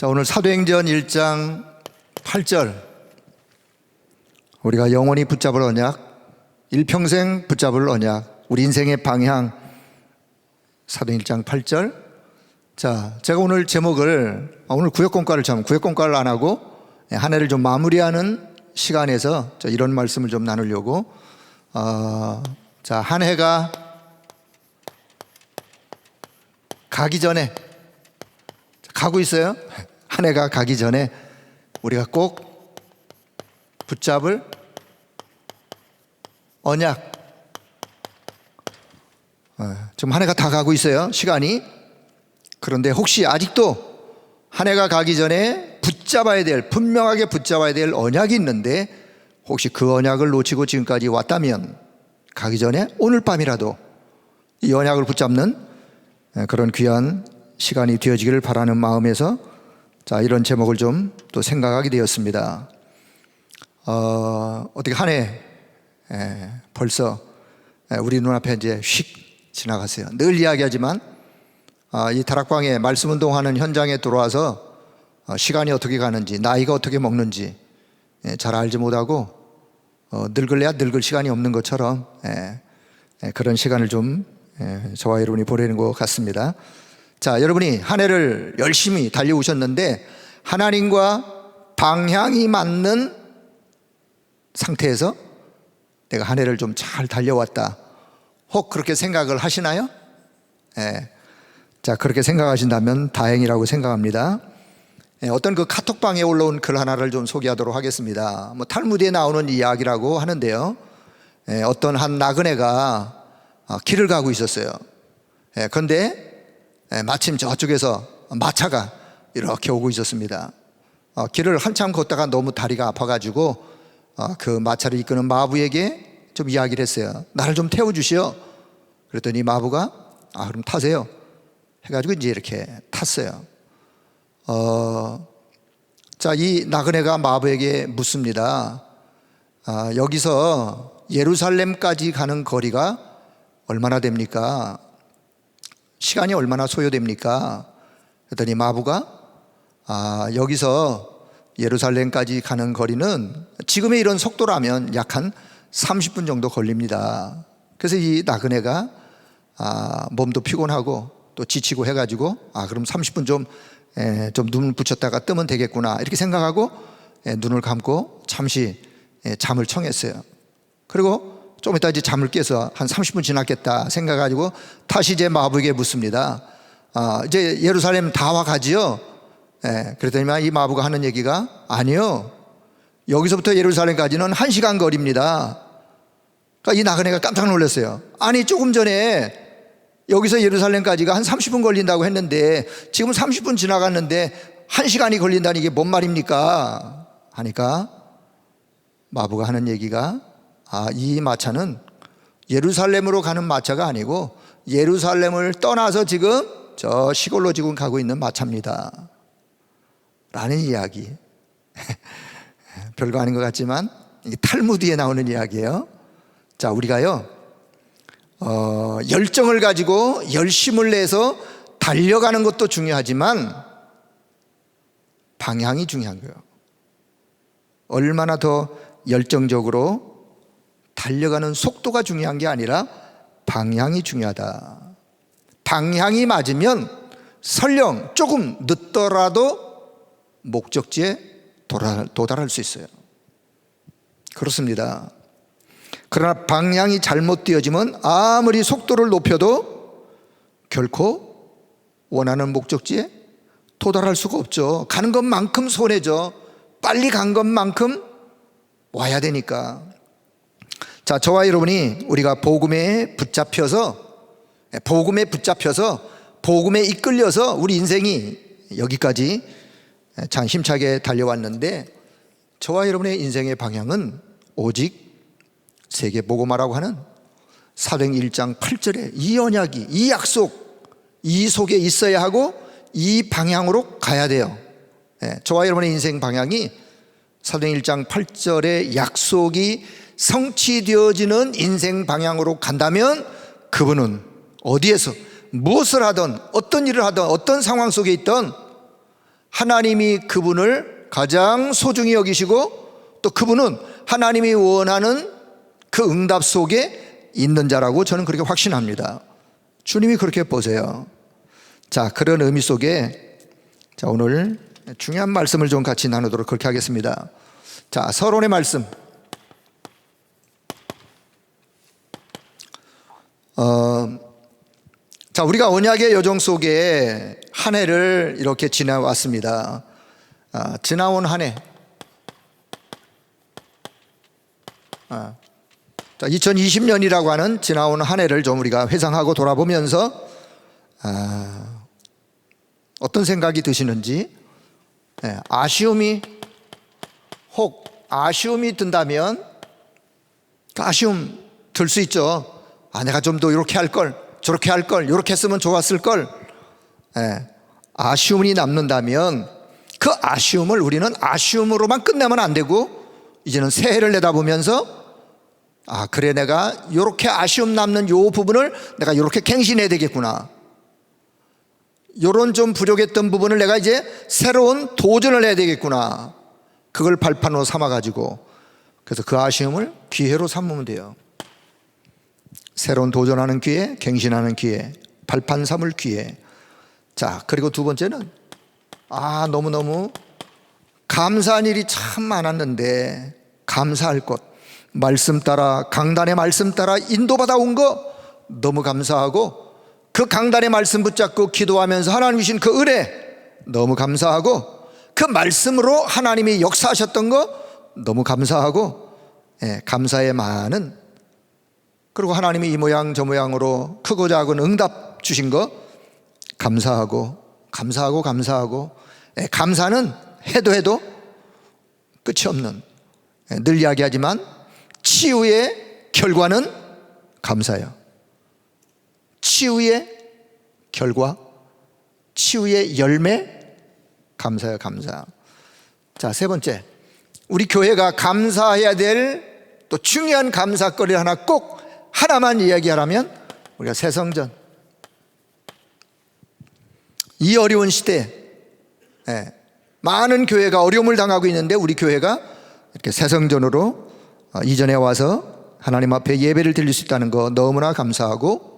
자, 오늘 사도행전 1장 8절, 우리가 영원히 붙잡을 언약, 일평생 붙잡을 언약, 우리 인생의 방향, 사도행전 1장 8절. 자, 제가 오늘 제목을, 오늘 구역공과를 안 하고 한 해를 좀 마무리하는 시간에서 이런 말씀을 좀 나누려고, 자, 한 해가 가기 전에, 가고 있어요. 한 해가 가기 전에 우리가 꼭 붙잡을 언약. 지금 한 해가 다 가고 있어요, 시간이. 그런데 혹시 아직도 한 해가 가기 전에 붙잡아야 될, 분명하게 붙잡아야 될 언약이 있는데, 혹시 그 언약을 놓치고 지금까지 왔다면 가기 전에 오늘 밤이라도 이 언약을 붙잡는 그런 귀한 시간이 되어지기를 바라는 마음에서, 자, 이런 제목을 좀 또 생각하게 되었습니다. 어떻게 한 해 벌써 우리 눈앞에 이제 휙 지나갔어요. 늘 이야기하지만 이 다락방에 말씀 운동하는 현장에 들어와서 시간이 어떻게 가는지, 나이가 어떻게 먹는지 잘 알지 못하고 늙을래야 늙을 시간이 없는 것처럼 그런 시간을 좀 저와 여러분이 보내는 것 같습니다. 자, 여러분이 한 해를 열심히 달려오셨는데 하나님과 방향이 맞는 상태에서 내가 한 해를 좀 잘 달려왔다, 혹 그렇게 생각을 하시나요? 자, 그렇게 생각하신다면 다행이라고 생각합니다. 어떤 그 카톡방에 올라온 글 하나를 좀 소개하도록 하겠습니다. 탈무드에 나오는 이야기라고 하는데요, 어떤 한 나그네가 길을 가고 있었어요. 그런데 마침 저쪽에서 마차가 이렇게 오고 있었습니다. 길을 한참 걷다가 너무 다리가 아파가지고 그 마차를 이끄는 마부에게 좀 이야기를 했어요. 나를 좀 태워주시오. 그랬더니 마부가 그럼 타세요 해가지고 이제 이렇게 탔어요. 자, 이 나그네가 마부에게 묻습니다. 여기서 예루살렘까지 가는 거리가 얼마나 됩니까? 시간이 얼마나 소요됩니까? 그랬더니 마부가 여기서 예루살렘까지 가는 거리는 지금의 이런 속도라면 약 한 30분 정도 걸립니다. 그래서 이 나그네가 몸도 피곤하고 또 지치고 해가지고 그럼 30분 좀 눈 붙였다가 뜨면 되겠구나, 이렇게 생각하고 눈을 감고 잠시 잠을 청했어요. 그리고 좀 이따 이제 잠을 깨서 한 30분 지났겠다 생각하고 다시 이제 마부에게 묻습니다. 이제 예루살렘 다 와가지요? 그랬더니 이 마부가 하는 얘기가, 아니요, 여기서부터 예루살렘까지는 1시간 거리입니다. 그러니까 이 나그네가 깜짝 놀랐어요. 아니, 조금 전에 여기서 예루살렘까지가 한 30분 걸린다고 했는데 지금 30분 지나갔는데 1시간이 걸린다니 이게 뭔 말입니까? 하니까 마부가 하는 얘기가, 이 마차는 예루살렘으로 가는 마차가 아니고 예루살렘을 떠나서 지금 저 시골로 지금 가고 있는 마차입니다 라는 이야기. 별거 아닌 것 같지만 탈무드에 나오는 이야기예요. 자, 우리가요 열정을 가지고 열심을 내서 달려가는 것도 중요하지만 방향이 중요한 거예요. 얼마나 더 열정적으로 달려가는 속도가 중요한 게 아니라 방향이 중요하다. 방향이 맞으면 설령 조금 늦더라도 목적지에 도달할 수 있어요. 그렇습니다. 그러나 방향이 잘못되어지면 아무리 속도를 높여도 결코 원하는 목적지에 도달할 수가 없죠. 가는 것만큼 손해죠. 빨리 간 것만큼 와야 되니까. 자, 저와 여러분이 우리가 복음에 붙잡혀서 복음에 이끌려서 우리 인생이 여기까지 참 힘차게 달려왔는데, 저와 여러분의 인생의 방향은 오직 세계복음화라고 하는 사도행전 1장 8절에 이 언약이, 이 약속, 이 속에 있어야 하고 이 방향으로 가야 돼요. 저와 여러분의 인생 방향이 사도행전 1장 8절의 약속이 성취되어지는 인생 방향으로 간다면 그분은 어디에서 무엇을 하든 어떤 일을 하든 어떤 상황 속에 있든 하나님이 그분을 가장 소중히 여기시고 또 그분은 하나님이 원하는 그 응답 속에 있는 자라고 저는 그렇게 확신합니다. 주님이 그렇게 보세요. 자, 그런 의미 속에 자, 오늘 중요한 말씀을 좀 같이 나누도록 그렇게 하겠습니다. 자, 서론의 말씀. 자, 우리가 언약의 여정 속에 한 해를 이렇게 지나왔습니다. 지나온 한 해. 자, 2020년이라고 하는 지나온 한 해를 좀 우리가 회상하고 돌아보면서 어떤 생각이 드시는지, 아쉬움이 든다면 그 아쉬움 들 수 있죠. 내가 좀 더 이렇게 할 걸, 저렇게 할 걸, 이렇게 했으면 좋았을 걸. 아쉬움이 남는다면 그 아쉬움을 우리는 아쉬움으로만 끝내면 안 되고 이제는 새해를 내다보면서 그래, 내가 이렇게 아쉬움 남는 요 부분을 내가 이렇게 갱신해야 되겠구나. 요런 좀 부족했던 부분을 내가 이제 새로운 도전을 해야 되겠구나. 그걸 발판으로 삼아가지고 그래서 그 아쉬움을 기회로 삼으면 돼요. 새로운 도전하는 기회, 갱신하는 기회, 발판 삼을 기회. 자, 그리고 두 번째는 너무너무 감사한 일이 참 많았는데 감사할 것, 말씀 따라, 강단의 말씀 따라 인도받아 온 거 너무 감사하고 그 강단의 말씀 붙잡고 기도하면서 하나님 주신 그 은혜 너무 감사하고 그 말씀으로 하나님이 역사하셨던 거 너무 감사하고, 감사의 많은, 그리고 하나님이 이 모양 저 모양으로 크고 작은 응답 주신 거 감사하고 감사는 해도 끝이 없는, 늘 이야기하지만 치유의 결과는 감사예요. 치유의 결과, 치유의 열매, 감사예요. 감사. 자, 세 번째, 우리 교회가 감사해야 될 또 중요한 감사거리 하나 꼭 하나만 이야기하라면 우리가 새성전. 이 어려운 시대에 많은 교회가 어려움을 당하고 있는데 우리 교회가 이렇게 새성전으로 이전에 와서 하나님 앞에 예배를 드릴 수 있다는 거 너무나 감사하고,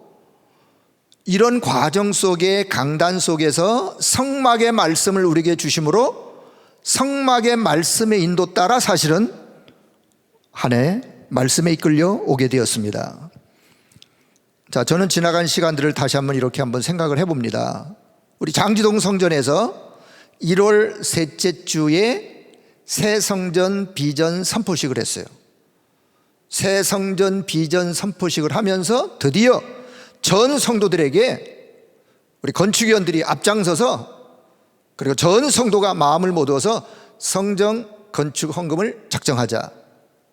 이런 과정 속에 강단 속에서 성막의 말씀을 우리에게 주심으로 성막의 말씀의 인도 따라 사실은 한 해 말씀에 이끌려 오게 되었습니다. 자, 저는 지나간 시간들을 다시 한번 생각을 해봅니다. 우리 장지동 성전에서 1월 셋째 주에 새 성전 비전 선포식을 했어요. 새 성전 비전 선포식을 하면서 드디어 전 성도들에게 우리 건축위원들이 앞장서서, 그리고 전 성도가 마음을 모아서 성전 건축 헌금을 작정하자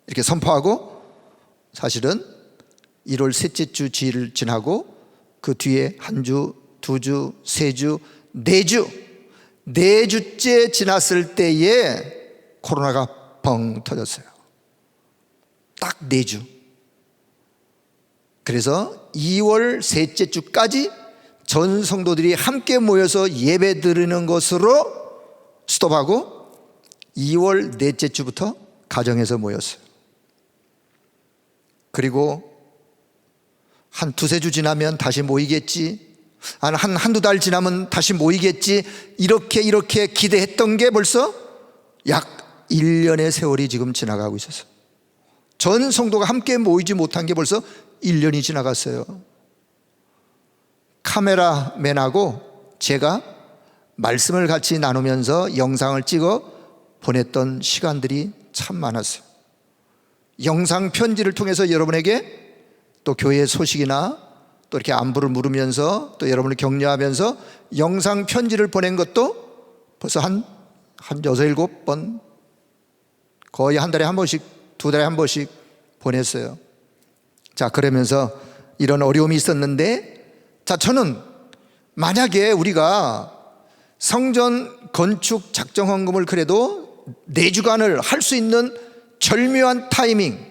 이렇게 선포하고, 사실은 1월 셋째 주 지를 지나고 그 뒤에 한 주, 두 주, 세 주, 네 주째 지났을 때에 코로나가 뻥 터졌어요. 딱 4주. 그래서 2월 셋째 주까지 전 성도들이 함께 모여서 예배 드리는 것으로 스톱하고 2월 넷째 주부터 가정에서 모였어요. 그리고 한 두세 주 지나면 다시 모이겠지, 한두 달 지나면 다시 모이겠지, 이렇게 기대했던 게 벌써 약 1년의 세월이 지금 지나가고 있어서 전 성도가 함께 모이지 못한 게 벌써 1년이 지나갔어요. 카메라맨하고 제가 말씀을 같이 나누면서 영상을 찍어 보냈던 시간들이 참 많았어요. 영상 편지를 통해서 여러분에게 또 교회 소식이나 또 이렇게 안부를 물으면서 또 여러분을 격려하면서 영상 편지를 보낸 것도 벌써 한 6, 7번, 거의 한 달에 한 번씩, 두 달에 한 번씩 보냈어요. 자, 그러면서 이런 어려움이 있었는데, 자, 저는 만약에 우리가 성전 건축 작정 헌금을 그래도 4주간을 할 수 있는 절묘한 타이밍,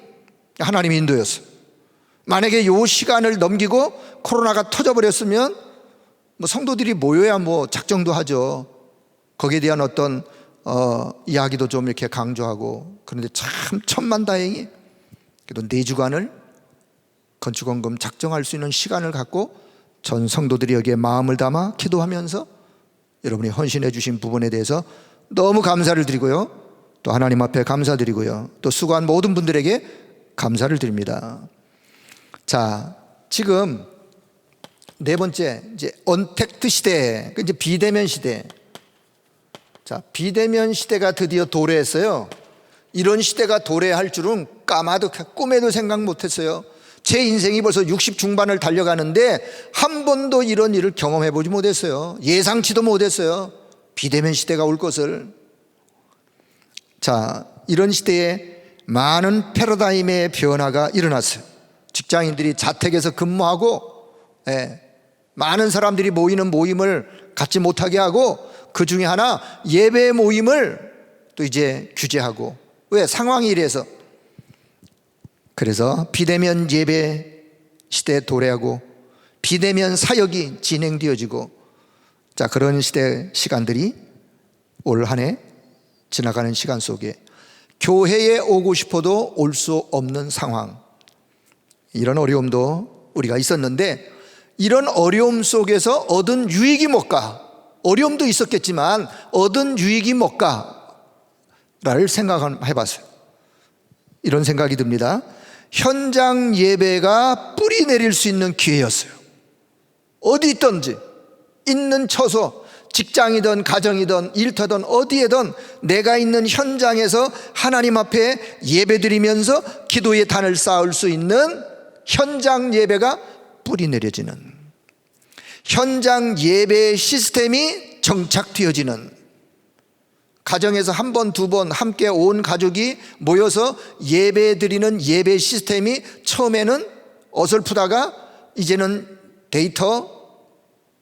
하나님의 인도였어요. 만약에 이 시간을 넘기고 코로나가 터져버렸으면 성도들이 모여야 작정도 하죠. 거기에 대한 어떤 이야기도 좀 이렇게 강조하고, 그런데 참 천만다행히 그래도 4주간을 건축원금 작정할 수 있는 시간을 갖고 전 성도들이 여기에 마음을 담아 기도하면서 여러분이 헌신해 주신 부분에 대해서 너무 감사를 드리고요, 또 하나님 앞에 감사드리고요, 또 수고한 모든 분들에게 감사를 드립니다. 자, 지금 4번째, 이제 언택트 시대, 이제 비대면 시대. 자, 비대면 시대가 드디어 도래했어요. 이런 시대가 도래할 줄은 까마도 꿈에도 생각 못했어요. 제 인생이 벌써 60 중반을 달려가는데 한 번도 이런 일을 경험해 보지 못했어요. 예상치도 못했어요, 비대면 시대가 올 것을. 자, 이런 시대에 많은 패러다임의 변화가 일어났어요. 직장인들이 자택에서 근무하고, 많은 사람들이 모이는 모임을 갖지 못하게 하고, 그 중에 하나 예배 모임을 또 이제 규제하고. 왜? 상황이 이래서. 그래서 비대면 예배 시대에 도래하고 비대면 사역이 진행되어지고, 자, 그런 시간들이 올 한 해 지나가는 시간 속에 교회에 오고 싶어도 올 수 없는 상황, 이런 어려움도 우리가 있었는데, 이런 어려움 속에서 얻은 유익이 뭘까? 어려움도 있었겠지만 얻은 유익이 뭘까를 생각해 봤어요. 이런 생각이 듭니다. 현장 예배가 뿌리 내릴 수 있는 기회였어요. 어디 있든지, 있는 처소, 직장이든 가정이든 일터든 어디에든 내가 있는 현장에서 하나님 앞에 예배드리면서 기도의 단을 쌓을 수 있는 현장 예배가 뿌리 내려지는, 현장 예배 시스템이 정착되어지는, 가정에서 한 번, 두 번 함께 온 가족이 모여서 예배 드리는 예배 시스템이 처음에는 어설프다가 이제는 데이터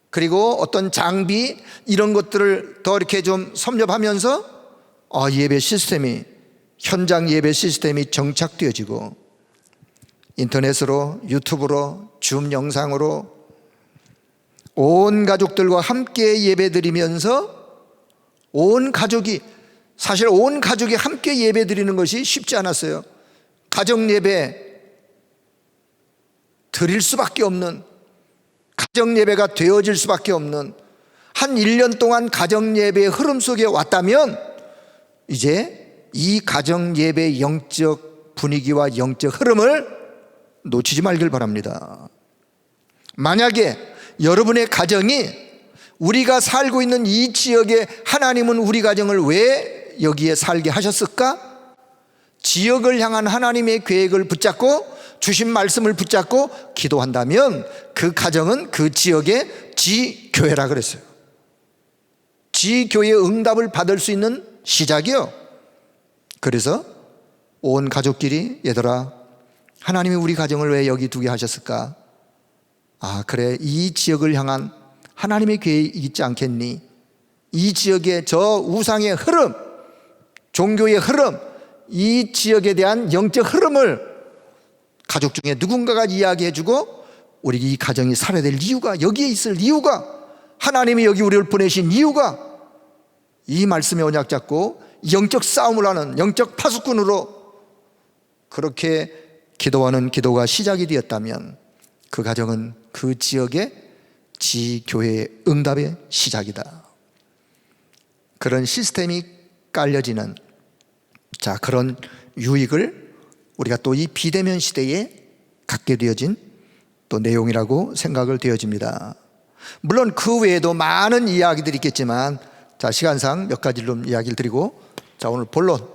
그리고 어떤 장비 이런 것들을 더 이렇게 좀 섭렵하면서 예배 시스템이, 현장 예배 시스템이 정착되어지고, 인터넷으로, 유튜브로, 줌 영상으로 온 가족들과 함께 예배 드리면서 온 가족이 함께 예배 드리는 것이 쉽지 않았어요. 가정 예배 드릴 수밖에 없는, 가정 예배가 되어질 수밖에 없는 한 1년 동안 가정 예배의 흐름 속에 왔다면, 이제 이 가정 예배의 영적 분위기와 영적 흐름을 놓치지 말길 바랍니다. 만약에 여러분의 가정이, 우리가 살고 있는 이 지역에 하나님은 우리 가정을 왜 여기에 살게 하셨을까? 지역을 향한 하나님의 계획을 붙잡고 주신 말씀을 붙잡고 기도한다면 그 가정은 그 지역의 지교회라 그랬어요. 지교회의 응답을 받을 수 있는 시작이요. 그래서 온 가족끼리, 얘들아, 하나님이 우리 가정을 왜 여기 두게 하셨을까? 그래, 이 지역을 향한 하나님의 계획이 있지 않겠니? 이 지역의 저 우상의 흐름, 종교의 흐름, 이 지역에 대한 영적 흐름을 가족 중에 누군가가 이야기해주고, 우리 이 가정이 살아야 될 이유가, 여기에 있을 이유가, 하나님이 여기 우리를 보내신 이유가, 이 말씀의 언약 잡고 영적 싸움을 하는 영적 파수꾼으로 그렇게 기도하는 기도가 시작이 되었다면, 그 가정은 그 지역의 지교회의 응답의 시작이다. 그런 시스템이 깔려지는, 자, 그런 유익을 우리가 또 이 비대면 시대에 갖게 되어진 또 내용이라고 생각을 되어집니다. 물론 그 외에도 많은 이야기들이 있겠지만, 자, 시간상 몇 가지를 좀 이야기를 드리고, 자, 오늘 본론.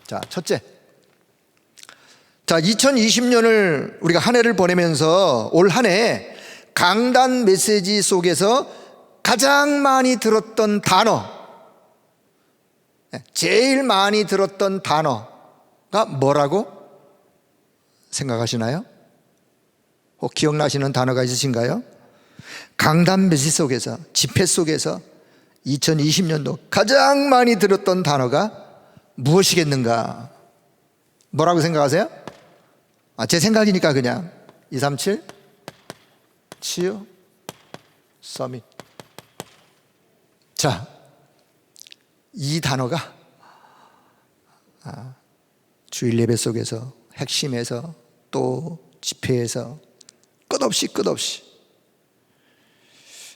자, 첫째, 자, 2020년을 우리가 한 해를 보내면서 올 한 해 강단 메시지 속에서 가장 많이 들었던 단어, 제일 많이 들었던 단어가 뭐라고 생각하시나요? 혹 기억나시는 단어가 있으신가요? 강단 메시지 속에서, 집회 속에서 2020년도 가장 많이 들었던 단어가 무엇이겠는가? 뭐라고 생각하세요? 제 생각이니까 그냥 237 치유 서밋. 자, 이 단어가 주일 예배 속에서 핵심에서 또 집회에서 끝없이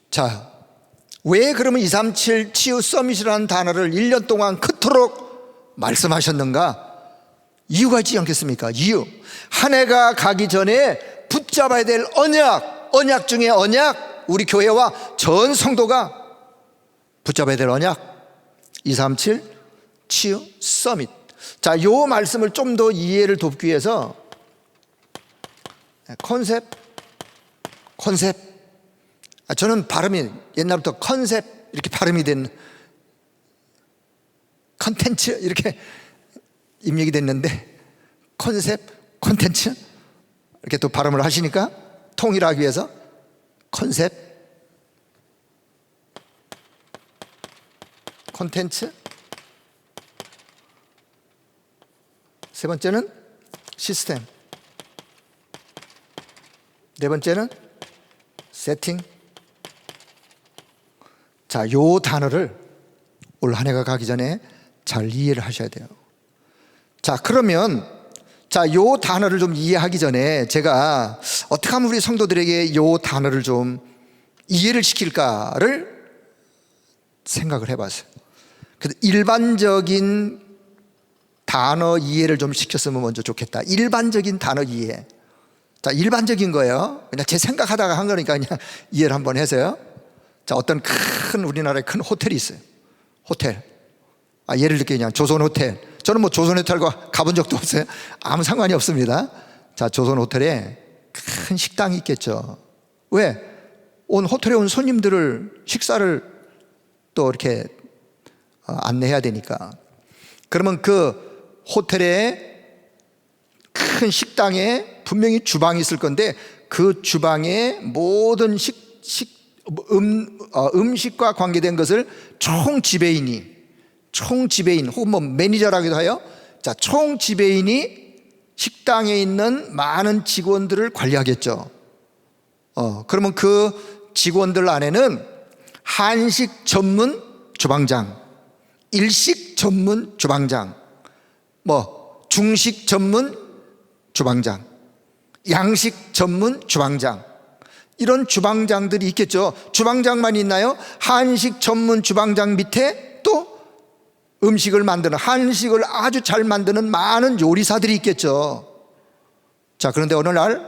자, 왜 그러면 237 치유 서밋이라는 단어를 1년 동안 그토록 말씀하셨는가? 이유가 있지 않겠습니까? 이유. 한 해가 가기 전에 붙잡아야 될 언약 중에 언약, 우리 교회와 전 성도가 붙잡아야 될 언약, 237 치유 서밋. 자, 요 말씀을 좀 더 이해를 돕기 위해서 컨셉. 저는 발음이 옛날부터 컨셉 이렇게 발음이 된 컨텐츠 이렇게 입력이 됐는데 컨셉, 콘텐츠 이렇게 또 발음을 하시니까 통일하기 위해서 컨셉, 콘텐츠. 세 번째는 시스템. 네 번째는 세팅. 자, 요 단어를 올 한 해가 가기 전에 잘 이해를 하셔야 돼요. 자, 그러면 요 단어를 좀 이해하기 전에 제가 어떻게 하면 우리 성도들에게 요 단어를 좀 이해를 시킬까를 생각을 해봤어요. 그래서 일반적인 단어 이해를 좀 시켰으면 먼저 좋겠다. 일반적인 단어 이해. 자, 일반적인 거예요. 그냥 제 생각하다가 한 거니까 그냥 이해를 한번 해서요. 자, 어떤 큰 우리나라에 큰 호텔이 있어요. 호텔. 예를 들게 그냥 조선 호텔. 저는 뭐 조선 호텔과 가본 적도 없어요. 아무 상관이 없습니다. 자, 조선 호텔에 큰 식당이 있겠죠. 왜? 온 호텔에 온 손님들을 식사를 또 이렇게 안내해야 되니까. 그러면 그 호텔에 큰 식당에 분명히 주방이 있을 건데 그 주방에 모든 음식과 관계된 것을 총지배인 혹은 뭐 매니저라기도 하여, 자, 총지배인이 식당에 있는 많은 직원들을 관리하겠죠. 그러면 그 직원들 안에는 한식 전문 주방장, 일식 전문 주방장, 뭐 중식 전문 주방장, 양식 전문 주방장, 이런 주방장들이 있겠죠. 주방장만 있나요? 한식 전문 주방장 밑에 또 음식을 만드는, 한식을 아주 잘 만드는 많은 요리사들이 있겠죠. 자, 그런데 어느 날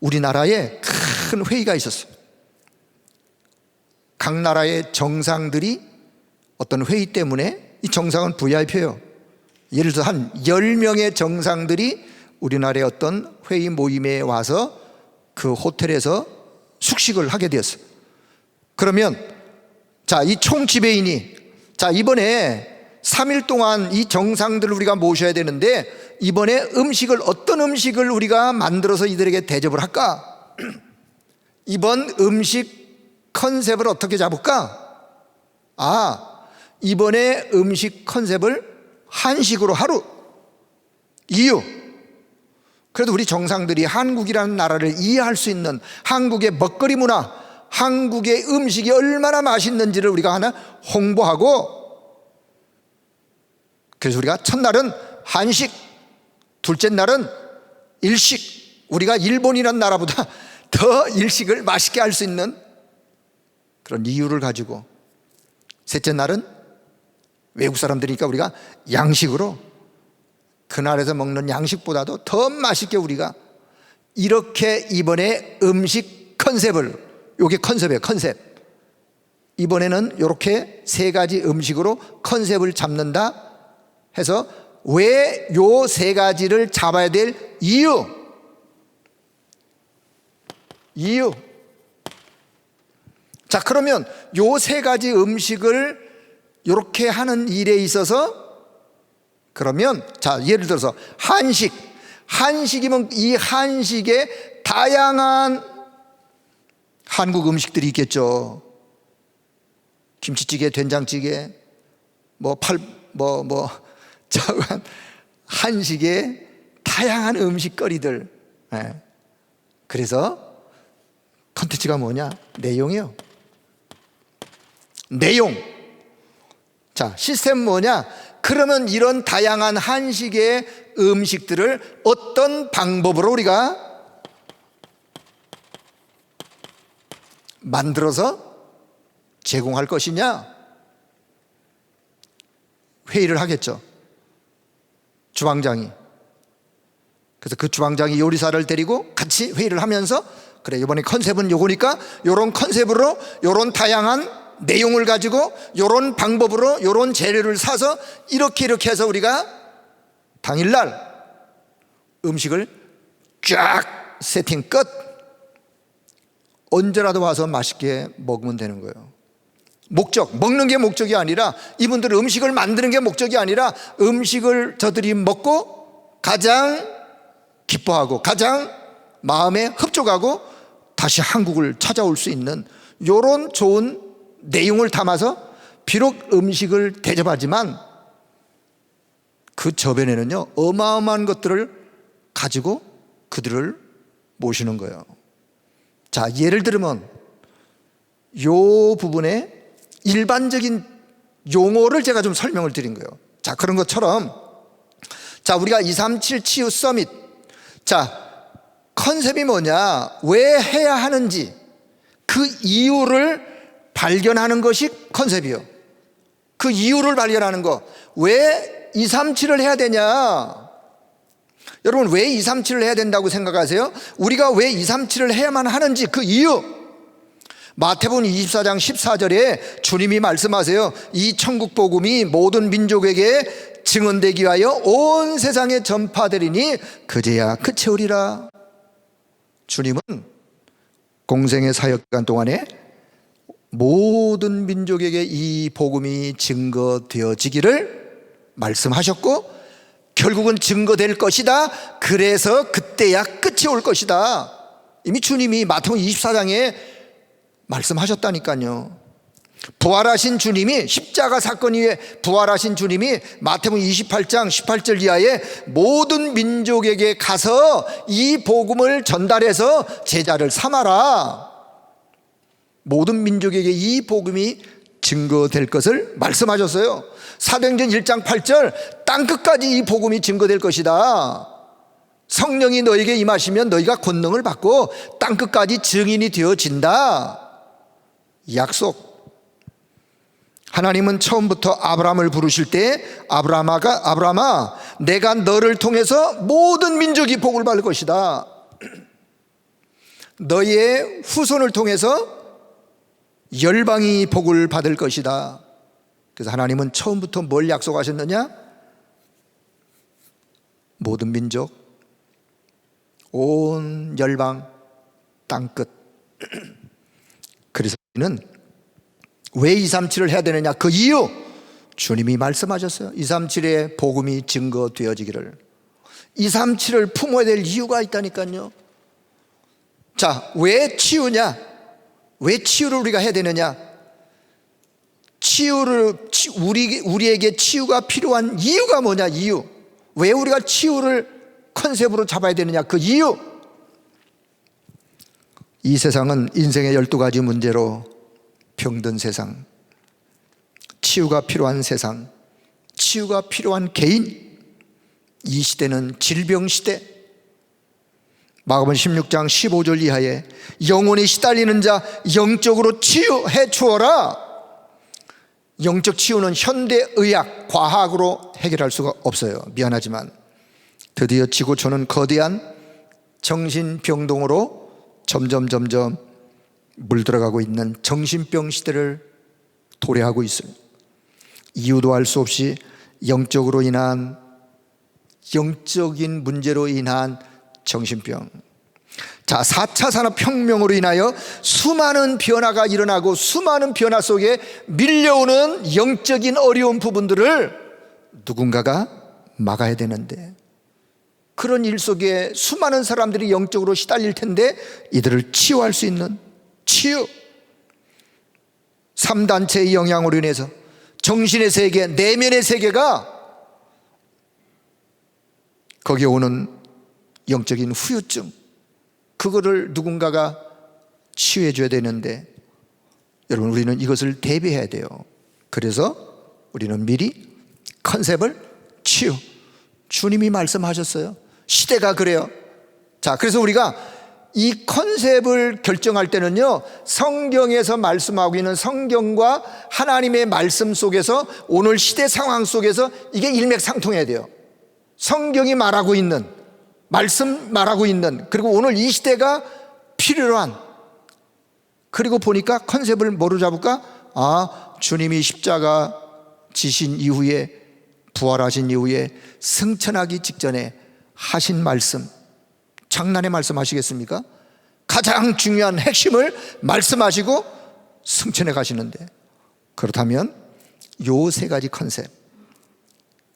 우리나라에 큰 회의가 있었어요. 각 나라의 정상들이 어떤 회의 때문에, 이 정상은 VIP예요. 예를 들어서 한 10명의 정상들이 우리나라의 어떤 회의 모임에 와서 그 호텔에서 숙식을 하게 되었어요. 그러면 자, 이 총지배인이, 자, 이번에 3일 동안 이 정상들을 우리가 모셔야 되는데 이번에 어떤 음식을 우리가 만들어서 이들에게 대접을 할까? 이번 음식 컨셉을 어떻게 잡을까? 이번에 음식 컨셉을 한식으로 하루. 이유, 그래도 우리 정상들이 한국이라는 나라를 이해할 수 있는 한국의 먹거리 문화, 한국의 음식이 얼마나 맛있는지를 우리가 하나 홍보하고, 그래서 우리가 첫날은 한식, 둘째 날은 일식. 우리가 일본이라는 나라보다 더 일식을 맛있게 할 수 있는 그런 이유를 가지고, 셋째 날은 외국 사람들이니까 우리가 양식으로, 그날에서 먹는 양식보다도 더 맛있게 우리가 이렇게 이번에 음식 컨셉을, 요게 컨셉이에요. 컨셉. 이번에는 이렇게 세 가지 음식으로 컨셉을 잡는다 해서, 왜 요 세 가지를 잡아야 될 이유. 자, 그러면 요 세 가지 음식을 이렇게 하는 일에 있어서, 그러면 자, 예를 들어서 한식이면 이 한식에 다양한 한국 음식들이 있겠죠. 김치찌개, 된장찌개, 한식에 다양한 음식거리들. 그래서 컨텐츠가 뭐냐? 내용이요. 내용. 자, 시스템 뭐냐? 그러면 이런 다양한 한식의 음식들을 어떤 방법으로 우리가 만들어서 제공할 것이냐? 회의를 하겠죠, 주방장이. 그래서 그 주방장이 요리사를 데리고 같이 회의를 하면서, 그래, 이번에 컨셉은 요거니까 요런 컨셉으로 요런 다양한 내용을 가지고 요런 방법으로 요런 재료를 사서 이렇게 해서 우리가 당일날 음식을 쫙 세팅 끝. 언제라도 와서 맛있게 먹으면 되는 거예요. 목적, 먹는 게 목적이 아니라, 이분들은 음식을 만드는 게 목적이 아니라 음식을 저들이 먹고 가장 기뻐하고 가장 마음에 흡족하고 다시 한국을 찾아올 수 있는 이런 좋은 내용을 담아서, 비록 음식을 대접하지만 그 저변에는요 어마어마한 것들을 가지고 그들을 모시는 거예요. 자, 예를 들면 요 부분에 일반적인 용어를 제가 좀 설명을 드린 거예요. 자, 그런 것처럼, 자, 우리가 237 치유 서밋, 자, 컨셉이 뭐냐, 왜 해야 하는지 그 이유를 발견하는 것이 컨셉이요. 그 이유를 발견하는 거. 왜 237을 해야 되냐? 여러분, 왜 237을 해야 된다고 생각하세요? 우리가 왜 237을 해야만 하는지 그 이유. 마태복음 24장 14절에 주님이 말씀하세요. 이 천국 복음이 모든 민족에게 증언되기 위하여 온 세상에 전파되리니 그제야 그치우리라. 주님은 공생의 사역기간 동안에 모든 민족에게 이 복음이 증거되어지기를 말씀하셨고, 결국은 증거될 것이다. 그래서 그때야 끝이 올 것이다. 이미 주님이 마태복음 24장에 말씀하셨다니까요. 부활하신 주님이, 십자가 사건 이후에 부활하신 주님이 마태복음 28장 18절 이하에 모든 민족에게 가서 이 복음을 전달해서 제자를 삼아라. 모든 민족에게 이 복음이 증거될 것을 말씀하셨어요. 사도행전 1장 8절, 땅끝까지 이 복음이 증거될 것이다. 성령이 너에게 임하시면 너희가 권능을 받고 땅끝까지 증인이 되어진다. 약속. 하나님은 처음부터 아브라함을 부르실 때 아브라함아 내가 너를 통해서 모든 민족이 복을 받을 것이다. 너희의 후손을 통해서 열방이 복을 받을 것이다. 그래서 하나님은 처음부터 뭘 약속하셨느냐? 모든 민족, 온 열방, 땅끝. 그래서 우리는 왜 237을 해야 되느냐? 그 이유, 주님이 말씀하셨어요. 237의 복음이 증거되어지기를. 237을 품어야 될 이유가 있다니까요. 자, 왜 치유냐? 왜 치유를 우리가 해야 되느냐? 우리에게 치유가 필요한 이유가 뭐냐? 이유. 왜 우리가 치유를 컨셉으로 잡아야 되느냐? 그 이유. 이 세상은 인생의 12가지 문제로 병든 세상, 치유가 필요한 세상, 치유가 필요한 개인. 이 시대는 질병 시대. 마가복음 16장 15절 이하에 영혼이 시달리는 자 영적으로 치유해 주어라. 영적 치유는 현대의학, 과학으로 해결할 수가 없어요. 미안하지만 드디어 지구촌은 거대한 정신병동으로 점점 물들어가고 있는 정신병 시대를 도래하고 있어요. 이유도 알 수 없이 영적으로 인한, 영적인 문제로 인한 정신병. 자, 4차 산업혁명으로 인하여 수많은 변화가 일어나고 수많은 변화 속에 밀려오는 영적인 어려운 부분들을 누군가가 막아야 되는데, 그런 일 속에 수많은 사람들이 영적으로 시달릴 텐데 이들을 치유할 수 있는 치유. 3단체의 영향으로 인해서 정신의 세계, 내면의 세계가, 거기에 오는 영적인 후유증, 그거를 누군가가 치유해 줘야 되는데 여러분, 우리는 이것을 대비해야 돼요. 그래서 우리는 미리 컨셉을 주님이 말씀하셨어요. 시대가 그래요. 자, 그래서 우리가 이 컨셉을 결정할 때는요, 성경에서 말씀하고 있는 성경과 하나님의 말씀 속에서 오늘 시대 상황 속에서 이게 일맥상통해야 돼요. 성경이 말하고 있는, 말씀 말하고 있는, 그리고 오늘 이 시대가 필요로 한, 그리고 보니까 컨셉을 뭐로 잡을까? 주님이 십자가 지신 이후에, 부활하신 이후에 승천하기 직전에 하신 말씀, 장난의 말씀 하시겠습니까? 가장 중요한 핵심을 말씀하시고 승천해 가시는데, 그렇다면 요 세 가지 컨셉,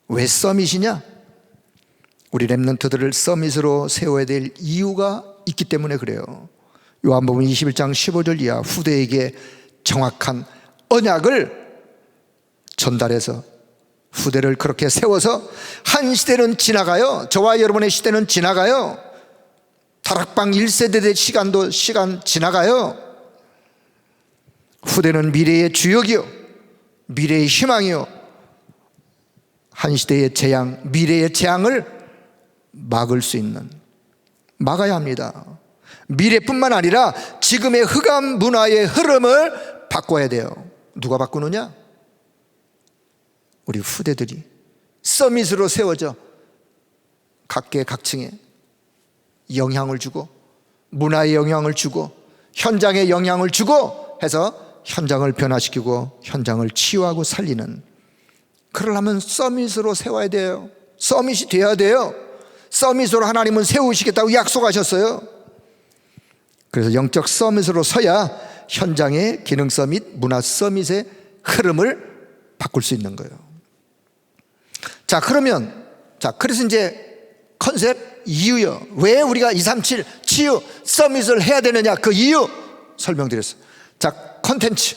왜 서밋이냐? 우리 렘넌트들을 서밋으로 세워야 될 이유가 있기 때문에 그래요. 요한복음 21장 15절 이하, 후대에게 정확한 언약을 전달해서 후대를 그렇게 세워서 한 시대는 지나가요. 저와 여러분의 시대는 지나가요. 다락방 1세대의 시간 지나가요. 후대는 미래의 주역이요, 미래의 희망이요, 한 시대의 재앙, 미래의 재앙을 막을 수 있는, 막아야 합니다. 미래뿐만 아니라 지금의 흑암 문화의 흐름을 바꿔야 돼요. 누가 바꾸느냐? 우리 후대들이 서밋으로 세워져 각계각층에 영향을 주고, 문화에 영향을 주고, 현장에 영향을 주고 해서 현장을 변화시키고 현장을 치유하고 살리는, 그러려면 서밋으로 세워야 돼요. 서밋이 돼야 돼요. 서밋으로 하나님은 세우시겠다고 약속하셨어요. 그래서 영적 서밋으로 서야 현장의 기능 서밋, 문화 서밋의 흐름을 바꿀 수 있는 거예요. 자, 그러면, 그래서 이제 컨셉 이유요. 왜 우리가 237 치유 서밋을 해야 되느냐, 그 이유 설명드렸어요. 자, 컨텐츠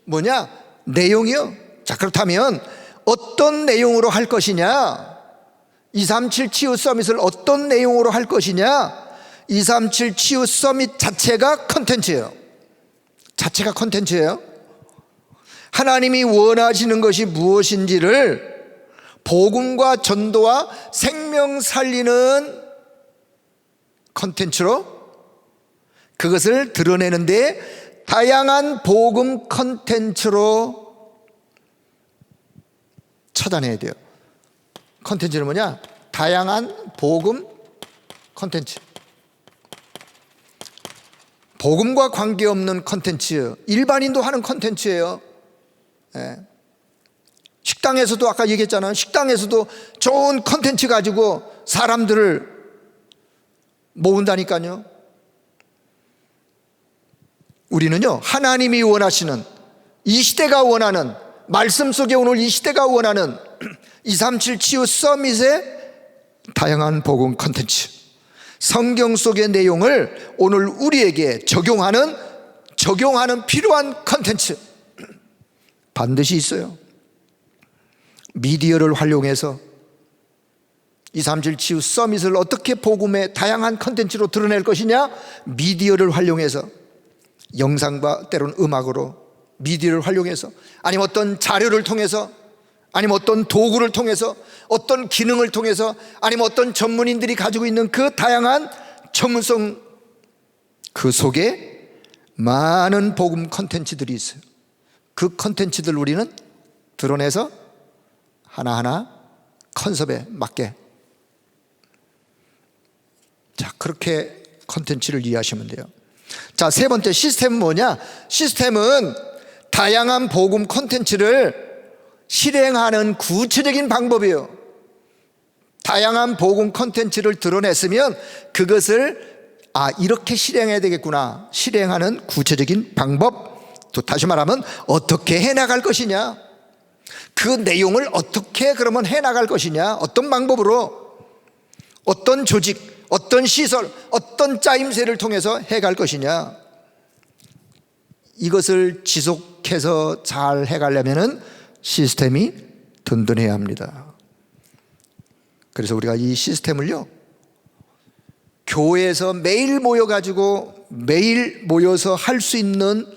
뭐냐? 내용이요. 자, 그렇다면 어떤 내용으로 할 것이냐? 237 치유 서밋을 어떤 내용으로 할 것이냐? 237 치유 서밋 자체가 컨텐츠예요. 자체가 컨텐츠예요. 하나님이 원하시는 것이 무엇인지를 복음과 전도와 생명 살리는 컨텐츠로 그것을 드러내는데 다양한 복음 컨텐츠로 찾아내야 돼요. 컨텐츠는 뭐냐? 다양한 복음 컨텐츠. 복음과 관계없는 컨텐츠, 일반인도 하는 컨텐츠예요. 식당에서도 아까 얘기했잖아요. 식당에서도 좋은 컨텐츠 가지고 사람들을 모은다니까요. 우리는요, 하나님이 원하시는, 이 시대가 원하는, 말씀 속에 오늘 이 시대가 원하는 237 치유 서밋의 다양한 복음 컨텐츠, 성경 속의 내용을 오늘 우리에게 적용하는 필요한 컨텐츠 반드시 있어요. 미디어를 활용해서 237 치유 서밋을 어떻게 복음의 다양한 컨텐츠로 드러낼 것이냐? 미디어를 활용해서, 영상과 때로는 음악으로 미디어를 활용해서, 아니면 어떤 자료를 통해서, 아니면 어떤 도구를 통해서, 어떤 기능을 통해서, 아니면 어떤 전문인들이 가지고 있는 그 다양한 전문성, 그 속에 많은 복음 컨텐츠들이 있어요. 그 컨텐츠들 우리는 드러내서 하나하나 컨셉에 맞게, 자, 그렇게 컨텐츠를 이해하시면 돼요. 자, 세 번째 시스템은 뭐냐? 시스템은 다양한 복음 컨텐츠를 실행하는 구체적인 방법이에요. 다양한 복음 컨텐츠를 드러냈으면 그것을 이렇게 실행해야 되겠구나, 실행하는 구체적인 방법, 또 다시 말하면 어떻게 해나갈 것이냐, 그 내용을 어떻게 그러면 해나갈 것이냐, 어떤 방법으로, 어떤 조직, 어떤 시설, 어떤 짜임새를 통해서 해갈 것이냐, 이것을 지속해서 잘 해가려면 시스템이 든든해야 합니다. 그래서 우리가 이 시스템을요, 교회에서 매일 모여가지고 매일 모여서 할 수 있는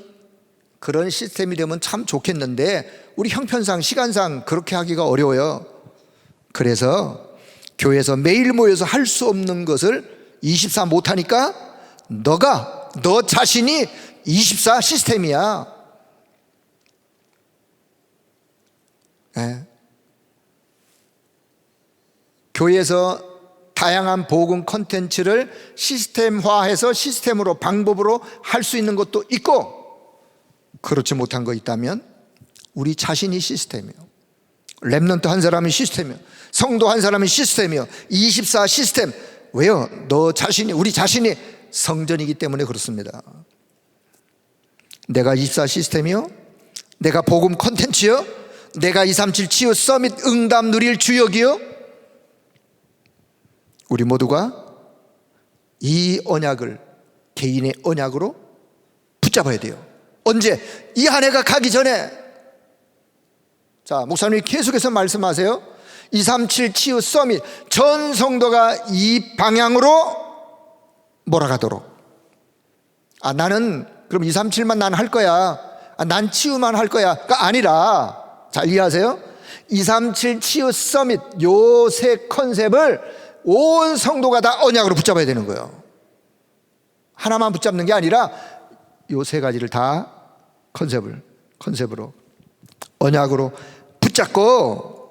그런 시스템이 되면 참 좋겠는데 우리 형편상 시간상 그렇게 하기가 어려워요. 그래서 교회에서 매일 모여서 할 수 없는 것을 24 못하니까 너 자신이 24 시스템이야. 네. 교회에서 다양한 복음 콘텐츠를 시스템화해서 시스템으로 방법으로 할 수 있는 것도 있고, 그렇지 못한 거 있다면 우리 자신이 시스템이에요. 렘넌트 한 사람이 시스템이에요. 성도 한 사람이 시스템이에요. 24 시스템. 왜요? 우리 자신이 성전이기 때문에 그렇습니다. 내가 24 시스템이요? 내가 복음 콘텐츠요? 내가 237 치유 서밋 응답 누릴 주역이요? 우리 모두가 이 언약을 개인의 언약으로 붙잡아야 돼요. 언제? 이 한 해가 가기 전에. 자, 목사님이 계속해서 말씀하세요. 237 치유 서밋, 전 성도가 이 방향으로 몰아가도록. 나는 그럼 237만 난 할 거야. 난 치유만 할 거야가 아니라, 자, 이해하세요? 237 치유 서밋 요 세 컨셉을 온 성도가 다 언약으로 붙잡아야 되는 거예요. 하나만 붙잡는 게 아니라 요 세 가지를 다 컨셉으로 언약으로 붙잡고,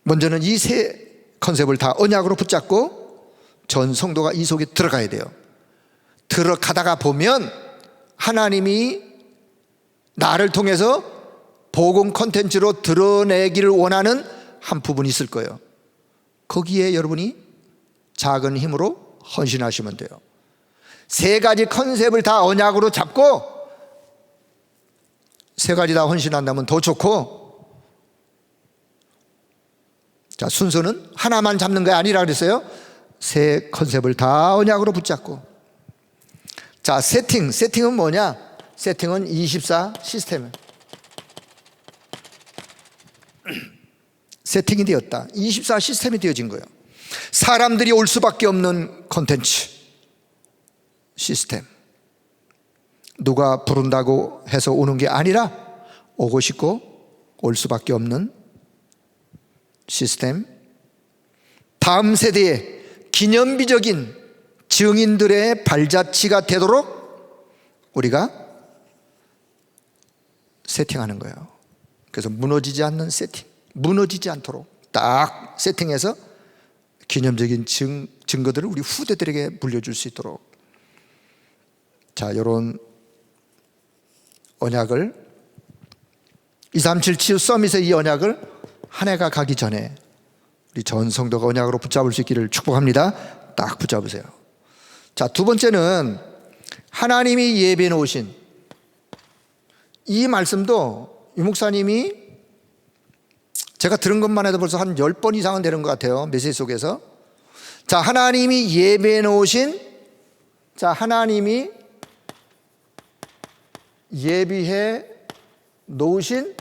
먼저는 이 세 컨셉을 다 언약으로 붙잡고 전 성도가 이 속에 들어가야 돼요. 들어가다가 보면 하나님이 나를 통해서 복음 콘텐츠로 드러내기를 원하는 한 부분이 있을 거예요. 거기에 여러분이 작은 힘으로 헌신하시면 돼요. 세 가지 컨셉을 다 언약으로 잡고 세 가지 다 헌신한다면 더 좋고, 자, 순서는 하나만 잡는 게 아니라 그랬어요. 세 컨셉을 다 언약으로 붙잡고. 자, 세팅은 뭐냐? 세팅은 24 시스템. 세팅이 되었다. 24 시스템이 되어진 거예요. 사람들이 올 수밖에 없는 콘텐츠 시스템. 누가 부른다고 해서 오는 게 아니라 오고 싶고 올 수밖에 없는 시스템. 다음 세대의 기념비적인 증인들의 발자취가 되도록 우리가 세팅하는 거예요. 그래서 무너지지 않는 세팅, 무너지지 않도록 딱 세팅해서 기념적인 증거들을 우리 후대들에게 물려줄 수 있도록. 자, 이런 언약을 237 치유 서밋의 이 언약을 한 해가 가기 전에 우리 전 성도가 언약으로 붙잡을 수 있기를 축복합니다. 딱 붙잡으세요. 자, 두 번째는 하나님이 예비해 놓으신 이 말씀도 유 목사님이 제가 들은 것만 해도 벌써 한 10번 이상은 되는 것 같아요. 메시지 속에서. 자, 하나님이 예비해 놓으신, 자, 하나님이 예비해 놓으신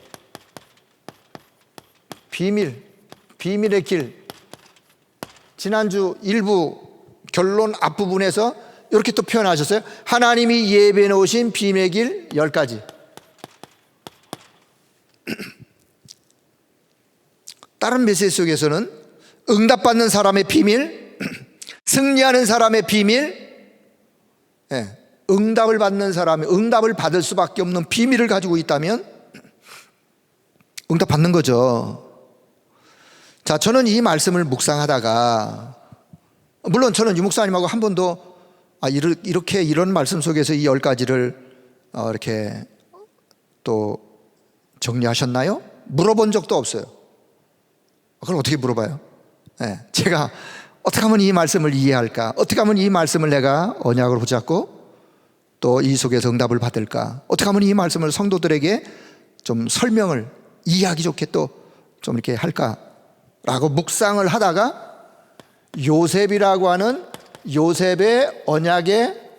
비밀의 길. 지난주 일부 결론 앞부분에서 이렇게 또 표현하셨어요. 하나님이 예비해 놓으신 비밀의 길 10가지. 다른 메시지 속에서는 응답받는 사람의 비밀, 승리하는 사람의 비밀, 응답을 받는 사람이 응답을 받을 수밖에 없는 비밀을 가지고 있다면 응답받는 거죠. 자, 저는 이 말씀을 묵상하다가, 물론 저는 유 목사님하고 한 번도 이렇게 이런 말씀 속에서 이 10가지를 이렇게 또 정리하셨나요? 물어본 적도 없어요. 그걸 어떻게 물어봐요? 제가 어떻게 하면 이 말씀을 이해할까? 어떻게 하면 이 말씀을 내가 언약으로 붙잡고 또 이 속에서 응답을 받을까? 어떻게 하면 이 말씀을 성도들에게 좀 설명을 이해하기 좋게 또 좀 이렇게 할까? 라고 묵상을 하다가 요셉이라고 하는 요셉의 언약의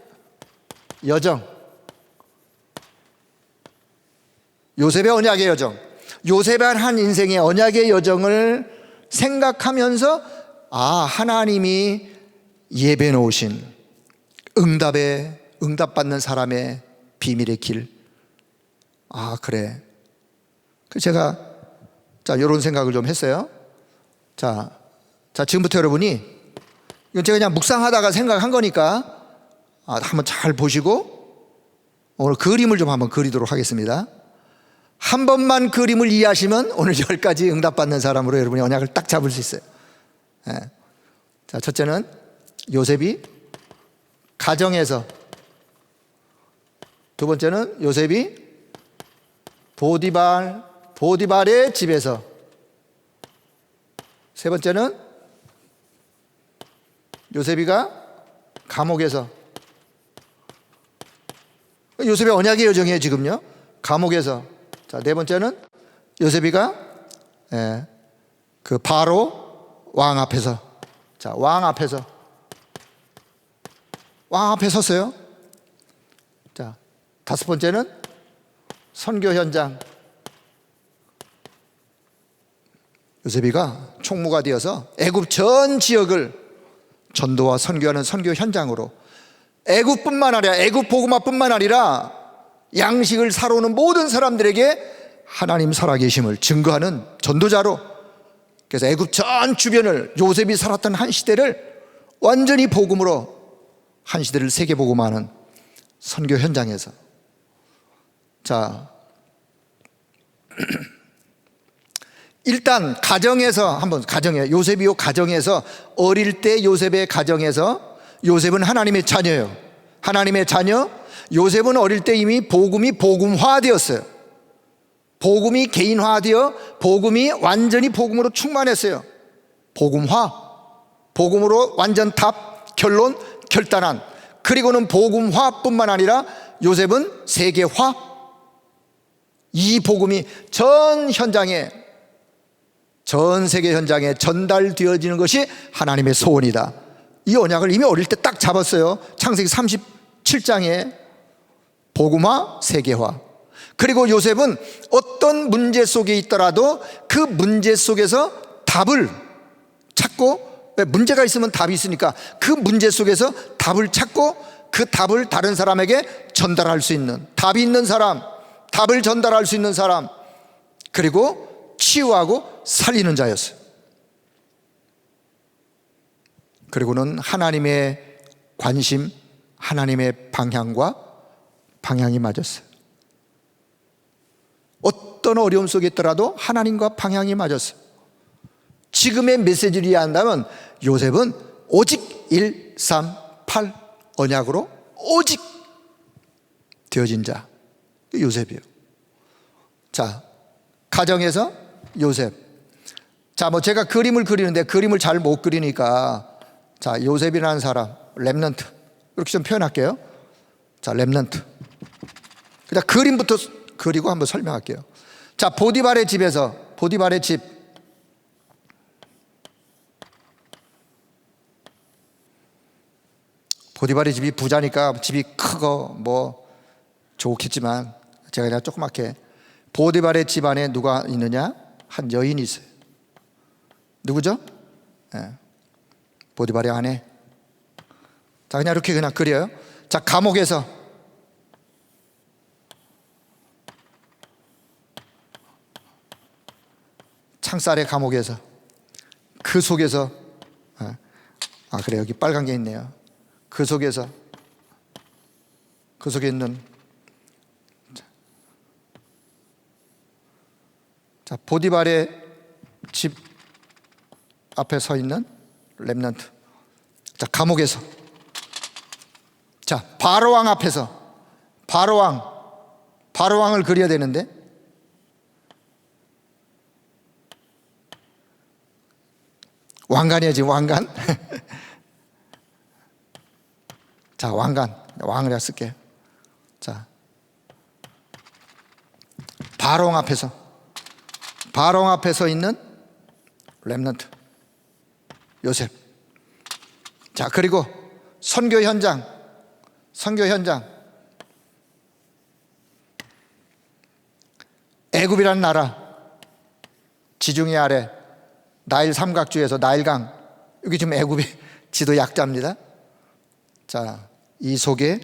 여정, 요셉의 언약의 여정, 요셉의 한 인생의 언약의 여정을 생각하면서 하나님이 예배해 놓으신 응답받는 사람의 비밀의 길. 아, 그래. 그래서 제가 이런 생각을 좀 했어요. 자, 지금부터 여러분이, 이건 제가 그냥 묵상하다가 생각한 거니까 한번 잘 보시고 오늘 그림을 좀 한번 그리도록 하겠습니다. 한 번만 그림을 이해하시면 오늘 10가지 응답받는 사람으로 여러분이 언약을 딱 잡을 수 있어요. 자, 첫째는 요셉이 가정에서, 두 번째는 요셉이 보디발의 집에서, 세 번째는 요셉이가 감옥에서. 요셉의 언약의 여정이에요 지금요. 감옥에서. 자, 네 번째는 요셉이가 그 바로 왕 앞에서. 자, 왕 앞에 섰어요. 자, 다섯 번째는 선교 현장. 요셉이가 총무가 되어서 애굽 전 지역을 전도와 선교하는 선교 현장으로, 애굽뿐만 아니라 애굽 복음화뿐만 아니라 양식을 사러 오는 모든 사람들에게 하나님 살아계심을 증거하는 전도자로, 그래서 애굽 전 주변을 요셉이 살았던 한 시대를 완전히 복음으로, 한 시대를 세계 복음화하는 선교 현장에서. 자, 일단 가정에서 요셉이요, 가정에서, 어릴 때 요셉의 가정에서, 요셉은 하나님의 자녀예요. 하나님의 자녀. 요셉은 어릴 때 이미 복음이 복음화되었어요. 복음이 개인화되어 복음이 완전히 복음으로 충만했어요. 복음으로 완전 답, 결론, 결단한. 그리고는 복음화뿐만 아니라 요셉은 세계화. 이 복음이 전 세계 현장에 전달되어지는 것이 하나님의 소원이다. 이 언약을 이미 어릴 때 딱 잡았어요. 창세기 37장에 복음화, 세계화. 그리고 요셉은 어떤 문제 속에 있더라도 그 문제 속에서 답을 찾고, 왜 문제가 있으면 답이 있으니까 그 문제 속에서 답을 찾고 그 답을 다른 사람에게 전달할 수 있는, 답이 있는 사람, 답을 전달할 수 있는 사람, 그리고 치유하고 살리는 자였어요. 그리고는 하나님의 관심, 하나님의 방향이 맞았어요. 어떤 어려움 속에 있더라도 하나님과 방향이 맞았어요. 지금의 메시지를 이해한다면 요셉은 오직 138 언약으로 오직 되어진 자, 요셉이에요. 자, 가정에서 요셉. 자, 제가 그림을 그리는데 그림을 잘 못 그리니까, 자, 요셉이라는 사람, 렘넌트, 이렇게 좀 표현할게요. 자, 렘넌트. 그냥 그림부터 그리고 한번 설명할게요. 자, 보디발의 집에서, 보디발의 집. 보디발의 집이 부자니까 집이 크고 좋겠지만, 제가 그냥 조그맣게, 보디발의 집 안에 누가 있느냐? 한 여인이 있어요. 누구죠? 보디발의 아내. 자, 그냥 이렇게 그냥 그려요. 자, 감옥에서, 창살의 감옥에서, 그 속에서, 그래, 여기 빨간 게 있네요. 그 속에 있는, 자, 보디발의 집 앞에 서 있는 렘넌트. 자, 감옥에서. 자, 바로왕 앞에서, 바로왕을 그려야 되는데, 왕관이에요, 지금 왕관. 자, 왕관, 왕을 쓸게요. 자, 바로왕 앞에 서 있는 렘넌트 요셉. 자, 그리고 선교 현장. 애굽이라는 나라, 지중해 아래 나일 삼각주에서 나일강, 여기 지금 애굽이 지도 약자입니다. 자, 이 속에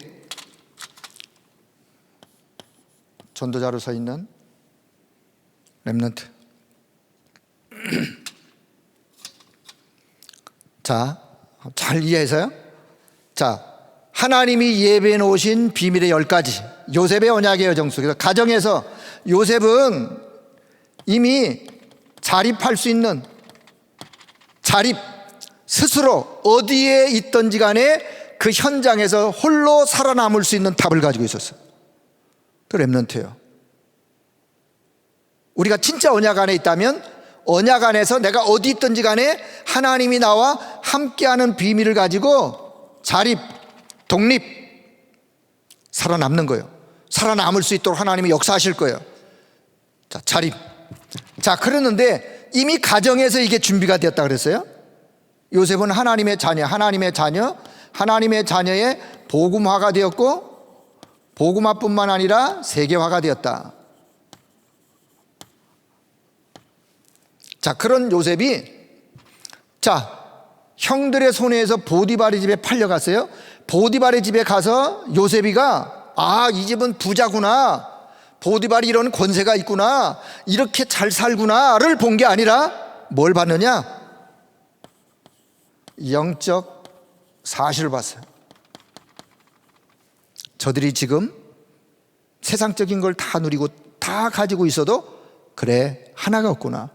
전도자로 서 있는 렘넌트. 자, 잘 이해해서요. 자, 하나님이 예배해 놓으신 비밀의 10가지, 요셉의 언약의 여정 속에서 가정에서 요셉은 이미 자립할 수 있는, 자립, 스스로 어디에 있든지 간에 그 현장에서 홀로 살아남을 수 있는 답을 가지고 있었어요. 그 렘넌트예요. 우리가 진짜 언약 안에 있다면 언약 안에서 내가 어디 있든지 간에 하나님이 나와 함께하는 비밀을 가지고 자립, 독립, 살아남는 거예요. 살아남을 수 있도록 하나님이 역사하실 거예요. 자, 자립. 자, 그러는데 이미 가정에서 이게 준비가 되었다 그랬어요. 요셉은 하나님의 자녀, 하나님의 자녀의 복음화가 되었고, 복음화뿐만 아니라 세계화가 되었다. 자, 그런 요셉이, 자, 형들의 손에서 보디발의 집에 팔려갔어요. 보디발의 집에 가서 요셉이가, 아, 이 집은 부자구나, 보디발이 이런 권세가 있구나, 이렇게 잘 살구나를 본 게 아니라 뭘 봤느냐? 영적 사실을 봤어요. 저들이 지금 세상적인 걸 다 누리고 다 가지고 있어도 그래, 하나가 없구나.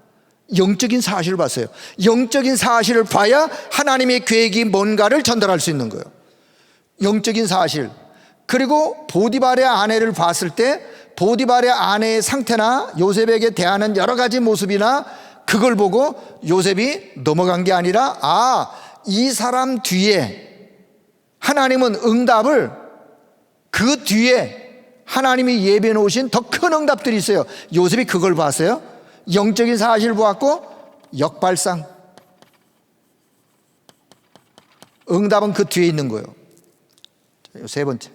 영적인 사실을 봤어요. 영적인 사실을 봐야 하나님의 계획이 뭔가를 전달할 수 있는 거예요. 영적인 사실. 그리고 보디발의 아내를 봤을 때 보디발의 아내의 상태나 요셉에게 대하는 여러 가지 모습이나 그걸 보고 요셉이 넘어간 게 아니라, 아, 이 사람 뒤에 하나님은 응답을, 그 뒤에 하나님이 예비해 놓으신 더 큰 응답들이 있어요. 요셉이 그걸 봤어요. 영적인 사실을 보았고 역발상, 응답은 그 뒤에 있는 거예요. 세 번째,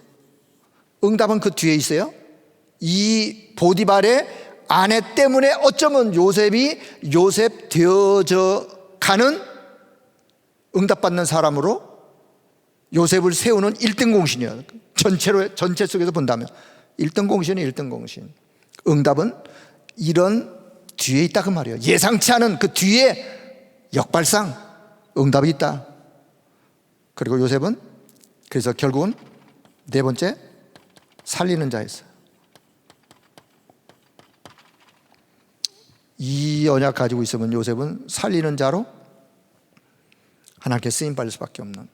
응답은 그 뒤에 있어요. 이 보디발의 아내 때문에 어쩌면 요셉이 요셉 되어져 가는 응답받는 사람으로 요셉을 세우는 1등 공신이에요. 전체 속에서 본다면 1등 공신이 1등 공신. 응답은 이런 뒤에 있다 그 말이에요. 예상치 않은 그 뒤에 역발상 응답이 있다. 그리고 요셉은 그래서 결국은 네 번째, 살리는 자였어요. 이 언약 가지고 있으면 요셉은 살리는 자로 하나님께 쓰임 받을 수밖에 없는.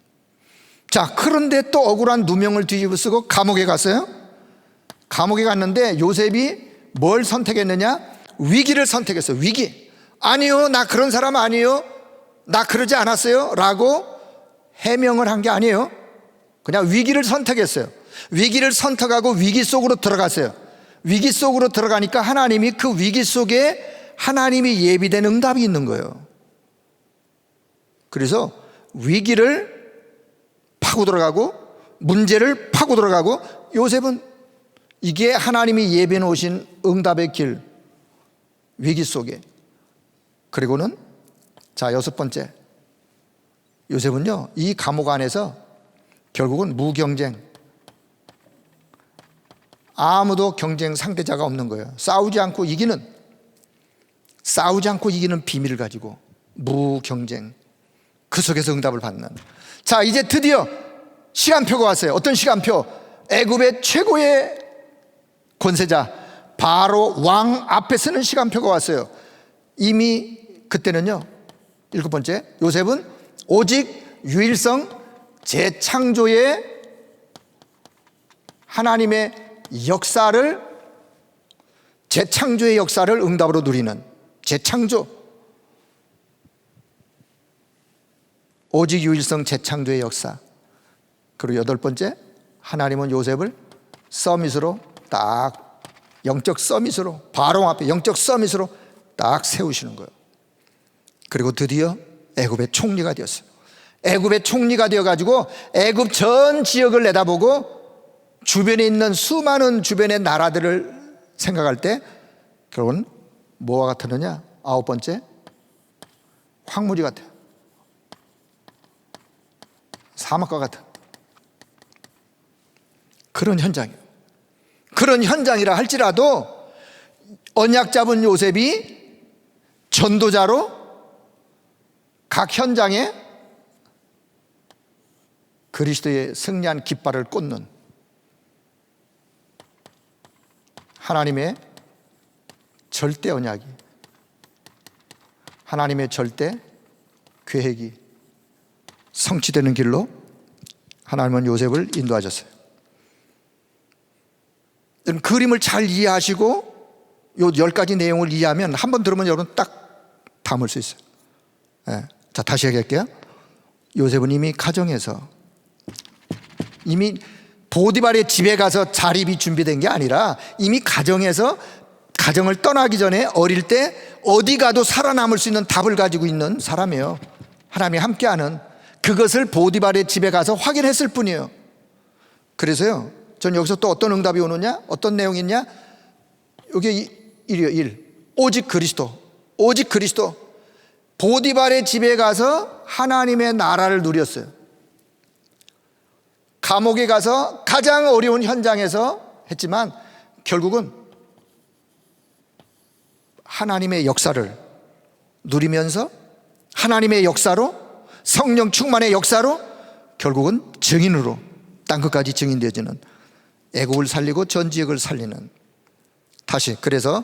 자, 그런데 또 억울한 누명을 뒤집어 쓰고 감옥에 갔어요. 감옥에 갔는데 요셉이 뭘 선택했느냐? 위기를 선택했어요. 위기. 아니요, 나 그런 사람 아니에요, 나 그러지 않았어요 라고 해명을 한 게 아니에요. 그냥 위기를 선택했어요. 위기를 선택하고 위기 속으로 들어갔어요. 위기 속으로 들어가니까 하나님이 그 위기 속에 하나님이 예비된 응답이 있는 거예요. 그래서 위기를 파고 들어가고 문제를 파고 들어가고, 요셉은 이게 하나님이 예비해 놓으신 응답의 길, 위기 속에. 그리고는 자, 여섯 번째, 요셉은요 이 감옥 안에서 결국은 무경쟁, 아무도 경쟁 상대자가 없는 거예요. 싸우지 않고 이기는 비밀을 가지고 무경쟁, 그 속에서 응답을 받는. 자, 이제 드디어 시간표가 왔어요. 어떤 시간표? 애굽의 최고의 권세자 바로 왕 앞에 서는 시간표가 왔어요. 이미 그때는요, 일곱 번째, 요셉은 오직 유일성 재창조의 하나님의 역사를, 재창조의 역사를 응답으로 누리는 재창조, 오직 유일성 재창조의 역사. 그리고 여덟 번째, 하나님은 요셉을 서밋으로 딱, 영적 서밋으로, 바로 앞에 영적 서밋으로 딱 세우시는 거예요. 그리고 드디어 애굽의 총리가 되었어요. 애굽의 총리가 되어가지고 애굽 전 지역을 내다보고 주변에 있는 수많은 주변의 나라들을 생각할 때 결국은 뭐와 같았느냐? 아홉 번째, 황무지 같아요. 사막과 같은 그런 현장이에요. 그런 현장이라 할지라도 언약 잡은 요셉이 전도자로 각 현장에 그리스도의 승리한 깃발을 꽂는 하나님의 절대 언약이, 하나님의 절대 계획이 성취되는 길로 하나님은 요셉을 인도하셨어요. 그림을 잘 이해하시고 요 10가지 내용을 이해하면 한 번 들으면 여러분 딱 담을 수 있어요. 네. 자, 다시 얘기할게요. 요셉은 이미 가정에서, 이미 보디발의 집에 가서 자립이 준비된 게 아니라 이미 가정에서, 가정을 떠나기 전에 어릴 때 어디 가도 살아남을 수 있는 답을 가지고 있는 사람이에요. 하나님이 함께하는, 그것을 보디발의 집에 가서 확인했을 뿐이에요. 그래서요, 전 여기서 또 어떤 응답이 오느냐, 어떤 내용이 있냐, 여기 1이요 1. 오직 그리스도, 오직 그리스도. 보디발의 집에 가서 하나님의 나라를 누렸어요. 감옥에 가서 가장 어려운 현장에서 했지만 결국은 하나님의 역사를 누리면서 하나님의 역사로, 성령 충만의 역사로 결국은 증인으로 땅끝까지 증인되어지는, 애국을 살리고 전 지역을 살리는. 다시, 그래서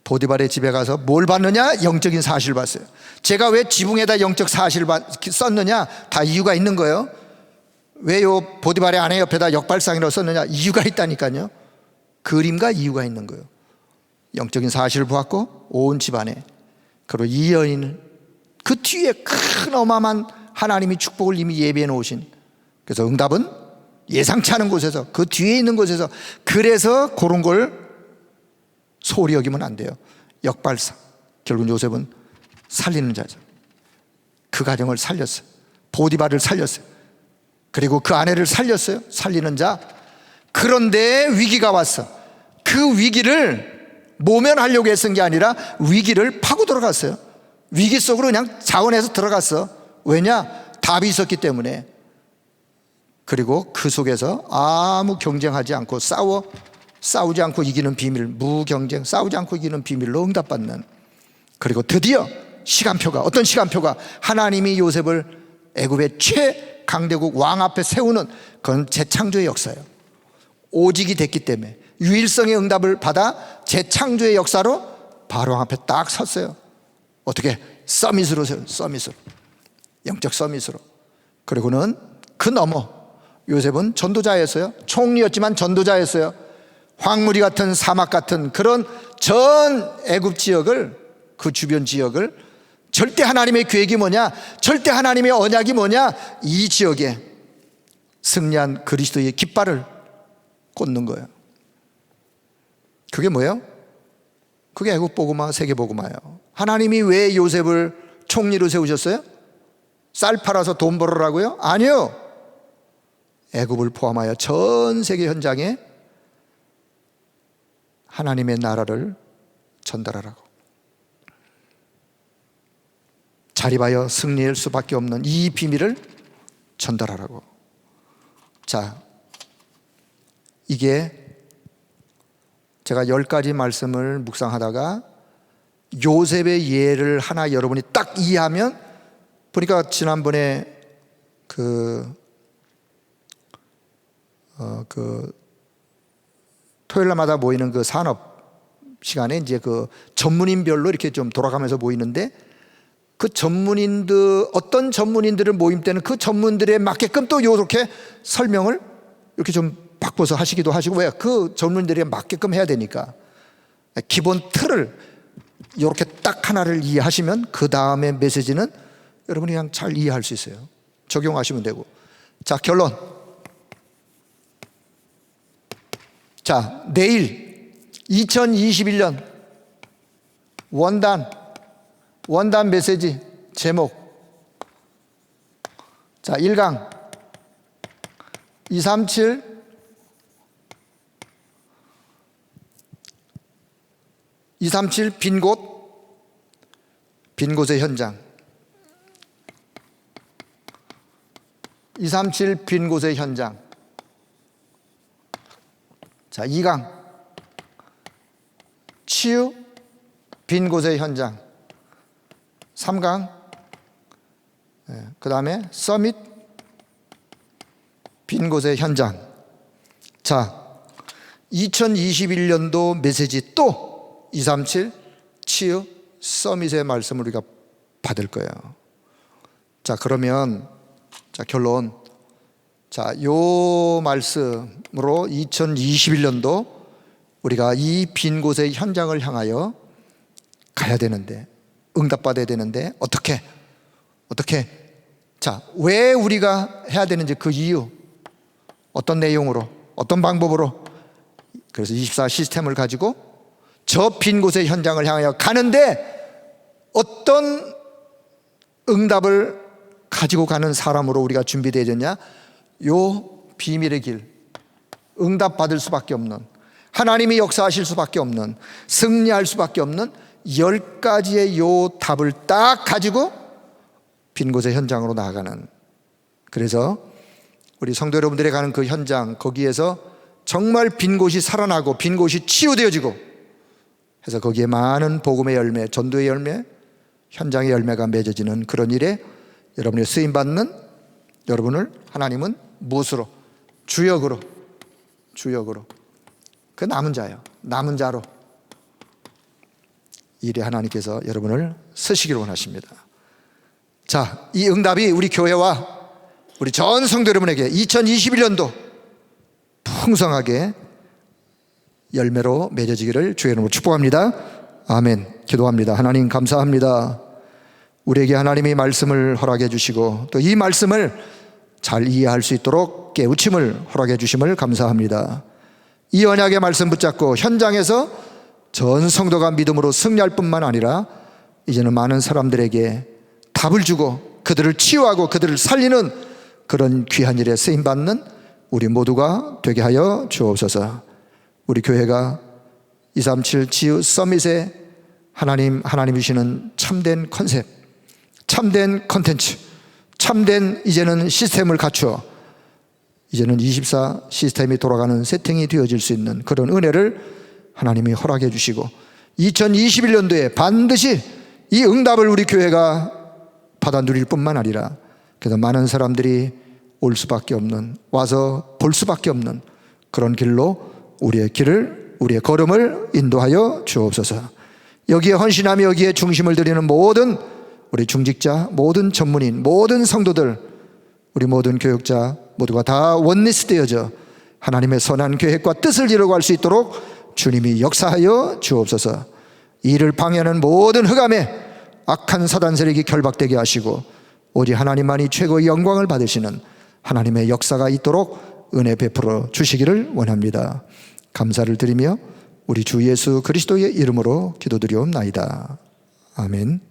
보디발의 집에 가서 뭘 봤느냐? 영적인 사실을 봤어요. 제가 왜 지붕에다 영적 사실을 썼느냐? 다 이유가 있는 거예요. 왜요? 보디발의 아내 옆에다 역발상이라고 썼느냐? 이유가 있다니까요. 그림과 이유가 있는 거예요. 영적인 사실을 보았고 온 집안에, 그리고 이 여인은 그 뒤에 큰 어마어마한 하나님이 축복을 이미 예비해 놓으신, 그래서 응답은 예상치 않은 곳에서, 그 뒤에 있는 곳에서. 그래서 그런 걸 소홀히 여기면 안 돼요. 역발상. 결국 요셉은 살리는 자죠. 그 가정을 살렸어요. 보디발을 살렸어요. 그리고 그 아내를 살렸어요. 살리는 자. 그런데 위기가 왔어. 그 위기를 모면하려고 했던 게 아니라 위기를 파고 들어갔어요. 위기 속으로 그냥 자원해서 들어갔어. 왜냐? 답이 있었기 때문에. 그리고 그 속에서 아무 경쟁하지 않고 싸우지 않고 이기는 비밀, 무경쟁, 싸우지 않고 이기는 비밀로 응답받는. 그리고 드디어 시간표가, 어떤 시간표가, 하나님이 요셉을 애굽의 최강대국 왕 앞에 세우는, 그건 재창조의 역사예요. 오직이 됐기 때문에 유일성의 응답을 받아 재창조의 역사로 바로 왕 앞에 딱 섰어요. 어떻게? 서밋으로 세요. 서밋으로, 영적 서밋으로. 그리고는 그 너머 요셉은 전도자였어요. 총리였지만 전도자였어요. 황무리 같은, 사막 같은 그런 전 애굽 지역을, 그 주변 지역을, 절대 하나님의 계획이 뭐냐, 절대 하나님의 언약이 뭐냐, 이 지역에 승리한 그리스도의 깃발을 꽂는 거예요. 그게 뭐예요? 그게 애굽 복음화, 세계 복음화예요. 하나님이 왜 요셉을 총리로 세우셨어요? 쌀 팔아서 돈 벌으라고요? 아니요. 애굽을 포함하여 전 세계 현장에 하나님의 나라를 전달하라고, 자립하여 승리할 수밖에 없는 이 비밀을 전달하라고. 자, 이게 제가 10가지 말씀을 묵상하다가 요셉의 예를 하나 여러분이 딱 이해하면, 보니까 지난번에 토요일마다 모이는 그 산업 시간에 이제 그 전문인별로 이렇게 좀 돌아가면서 모이는데, 그 전문인들, 어떤 전문인들을 모임 때는 그 전문들에 맞게끔 또 이렇게 설명을 이렇게 좀 바꿔서 하시기도 하시고, 왜? 그 전문들에 맞게끔 해야 되니까. 기본 틀을 이렇게 딱 하나를 이해하시면 그 다음에 메시지는 여러분이 그냥 잘 이해할 수 있어요. 적용하시면 되고. 자, 결론. 자, 내일 2021년 원단 메시지 제목. 자, 1강 237 빈 곳의 현장. 237 빈 곳의 현장. 자, 2강 치유 빈 곳의 현장. 3강 그 다음에 서밋 빈 곳의 현장. 자, 2021년도 메시지 또 237 치유 서밋의 말씀을 우리가 받을 거예요. 자, 그러면 자, 결론. 자, 요 말씀으로 2021년도 우리가 이 빈 곳의 현장을 향하여 가야 되는데, 응답받아야 되는데 어떻게? 자, 왜 우리가 해야 되는지 그 이유, 어떤 내용으로, 어떤 방법으로. 그래서 24 시스템을 가지고 저 빈 곳의 현장을 향하여 가는데 어떤 응답을 가지고 가는 사람으로 우리가 준비되어 있느냐? 요 비밀의 길, 응답받을 수밖에 없는, 하나님이 역사하실 수밖에 없는, 승리할 수밖에 없는 10가지의 요 답을 딱 가지고 빈 곳의 현장으로 나아가는. 그래서 우리 성도 여러분들이 가는 그 현장, 거기에서 정말 빈 곳이 살아나고 빈 곳이 치유되어지고 해서 거기에 많은 복음의 열매, 전도의 열매, 현장의 열매가 맺어지는 그런 일에 여러분이 쓰임받는, 여러분을 하나님은 무엇으로? 주역으로 그 남은 자예요. 남은 자로 일에 하나님께서 여러분을 쓰시기를 원하십니다. 자, 이 응답이 우리 교회와 우리 전 성도 여러분에게 2021년도 풍성하게 열매로 맺어지기를 주의 이름으로 축복합니다. 아멘. 기도합니다. 하나님 감사합니다. 우리에게 하나님이 말씀을 허락해 주시고 또 이 말씀을 잘 이해할 수 있도록 깨우침을 허락해 주심을 감사합니다. 이 언약의 말씀 붙잡고 현장에서 전 성도가 믿음으로 승리할 뿐만 아니라 이제는 많은 사람들에게 답을 주고 그들을 치유하고 그들을 살리는 그런 귀한 일에 쓰임받는 우리 모두가 되게 하여 주옵소서. 우리 교회가 237 치유 서밋에 하나님이 주시는 참된 컨셉, 참된 컨텐츠, 참된 이제는 시스템을 갖추어 이제는 24 시스템이 돌아가는 세팅이 되어질 수 있는 그런 은혜를 하나님이 허락해 주시고 2021년도에 반드시 이 응답을 우리 교회가 받아 누릴 뿐만 아니라 그래서 많은 사람들이 올 수밖에 없는, 와서 볼 수밖에 없는 그런 길로 우리의 걸음을 인도하여 주옵소서. 여기에 헌신하며 여기에 중심을 드리는 모든 우리 중직자, 모든 전문인, 모든 성도들, 우리 모든 교육자 모두가 다 원리스 되어져 하나님의 선한 계획과 뜻을 이루어갈 수 있도록 주님이 역사하여 주옵소서. 이를 방해하는 모든 흑암에 악한 사단 세력이 결박되게 하시고 오직 하나님만이 최고의 영광을 받으시는 하나님의 역사가 있도록 은혜 베풀어 주시기를 원합니다. 감사를 드리며 우리 주 예수 그리스도의 이름으로 기도드리옵나이다. 아멘.